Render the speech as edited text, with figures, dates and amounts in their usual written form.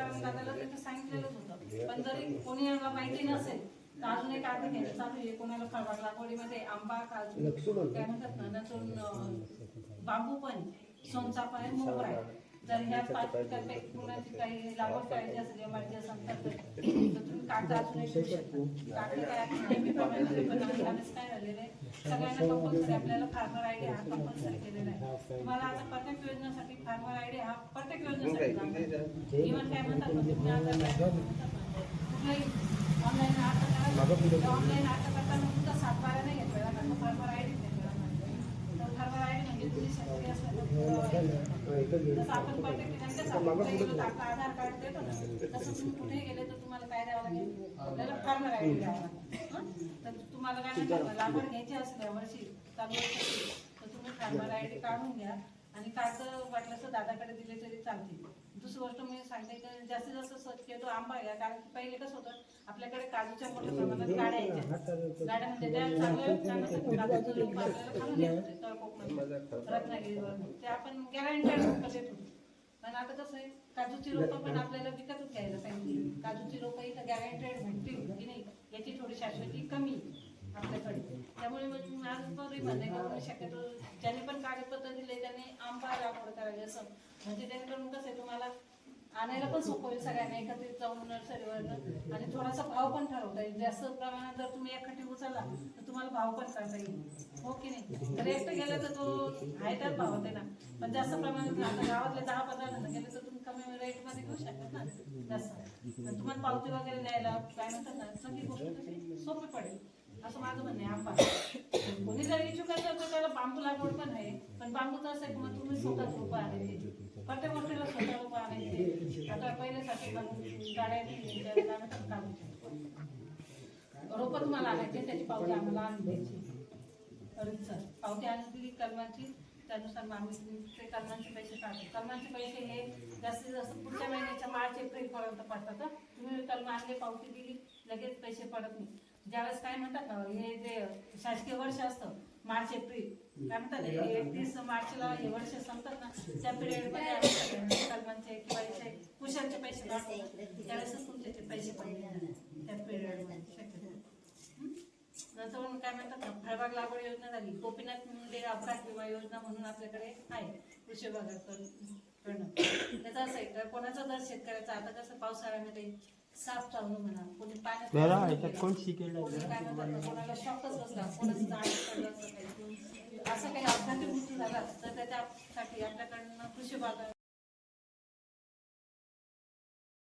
कारण दादाला त्याचं सांगितलेलंच होतं. पण जरी कोणी यांना माहिती नसेल तर अजून एक आधी घ्यायचं चालू आहे. कोणाला फळबाग लागवडीमध्ये आंबा, काजू, काय म्हणतात ना, नंतर बांबू पण, सोनचाफा आहे, मोगरा आहे. जर ह्या 5 पिकांपैकी कुणाची काही लागवड करायची असेल एमआरजी असेल तर तुम्ही कागद अजून एक घेऊ शकता. कागद काय आपण नेहमीप्रमाणे पण आम्ही काय झालेलं आहे, सगळ्यांना कंपल्सरी आपल्याला फार्मर आयडी हा कंपल्सरी केलेला आहे. तुम्हाला आता प्रत्येक योजनेसाठी फार्मर आयडी हा प्रत्येक योजनेसाठी इव्हन काय म्हणतात म्हणजे तुम्ही आता कुठलाही ऑनलाईन ऑनलाईन अर्ज करताना तुमचा 7/12 नाही घेतलेला कारण फार्मर आयडी घेतलेला. तर फार्मर आयडी म्हणजे तुम्ही शेतकरी असल्यावर जसं आपण प्रत्येक ठिकाणी आधार कार्ड देतो ना, तसं तुम्ही कुठेही गेले तर तुम्हाला काय द्यावं लागेल, आपल्याला फार्मर आयडी द्यावं लागेल. तर तुम्हाला काय म्हणतात लागवड घ्यायची असल्या वर्षी चालू वर्षी तर तुम्ही फार्मर आयडी काढून घ्या आणि कागद वाटलं तर दादाकडे दिले तरी चालतील. दुसरी गोष्ट मी सांगते की जास्तीत जास्त शक्यतो आंबा घ्या, कारण की पहिले कसं होतं आपल्याकडे काजूच्या मोठ्या प्रमाणात गाड्या यायच्या. गाड्या म्हणजे त्या चांगल्या काजूचं लोक आपल्याला खालून येत होते तर कोकणात रत्नागिरीवर ते आपण गॅरंटेड लोक देत होतो. पण आता कसं आहे काजूची रोपं पण आपल्याला विकतच घ्यायला पाहिजे. काजूची रोपं इथं गॅरंटेड भेटतील की नाही याची थोडी शाश्वती कमी आपल्याकडे. त्यामुळे मग माझं तरी म्हणणं आहे की शक्यतो ज्यांनी पण कागदपत्र दिले त्यांनी आंबा लागवड करावी असं, म्हणजे जेणेकरून कसं आहे तुम्हाला आणायला पण सोपं होईल सगळ्यांना एकत्रित जाऊन नर्सरीवर आणि थोडासा भाव पण ठरवता येईल. जास्त प्रमाणात जर तुम्ही एकखट्टी उचलला तर तुम्हाला भाव पण करता येईल, हो की नाही. तर एकटं गेलं तर तो आहे त्याच भाव होते ना, पण जास्त प्रमाणात आता गावातले 10-15 जण गेले तर तुम्ही कमी रेटमध्ये घेऊ शकतात ना जास्त. आणि तुम्हाला पावती वगैरे द्यायला काय म्हणतात ना सगळी गोष्ट कशी सोपी पडेल असं माझं म्हणणं आहे. आंबा कोणी जर इच्छुक असेल तर त्याला बांबू लागवड पण आहे, पण बांबूचं असं आहे मग तुम्ही स्वतःच रोपं आणायचे, प्रत्येक गोष्टीला स्वतः रोपं आणायचे. आता पहिल्यासाठी गाड्या रोपं तुम्हाला आणायचे, त्याची पावती आम्हाला आणून द्यायची. पावती आणून दिली कलमांची, त्यानुसार आम्ही ते कलमांचे पैसे काढतो. कलमांचे पैसे हे जास्तीत जास्त पुढच्या महिन्याच्या मार्च एप्रिल पर्यंत पडतात. तुम्ही कलम आणले पावती दिली लगेच पैसे पडत नाही. ज्यावेळेस काय म्हणतात ना हे जे शासकीय वर्ष असतं मार्च एप्रिल काय म्हणतात 31 मार्चला हे वर्ष संपतात ना, त्या पिरियडमध्ये कलमांचे किंवा कुशलचे पैसे काढतो त्यावेळेसच तुमचे ते पैसे पडले त्या पिरियडमध्ये. नंतर काय म्हणतात ना फळबाग लागवड योजना झाली, गोपीनाथ मुंडे अपघात विमा योजना म्हणून आपल्याकडे आहे कृषी विभागाकडनं. त्याचा असं आहे तर कोणाचा जर शेतकऱ्याचा आता कसं पावसाळ्यामध्ये साफ चावणं म्हणा, कोणी पाण्यात काय म्हणतात कोणाला शॉकच बसला, कोणाचं झाड पडलं असं काही अपघाती मृत्यू झाला तर त्याच्यासाठी आपल्याकडनं कृषी विभागाकडनं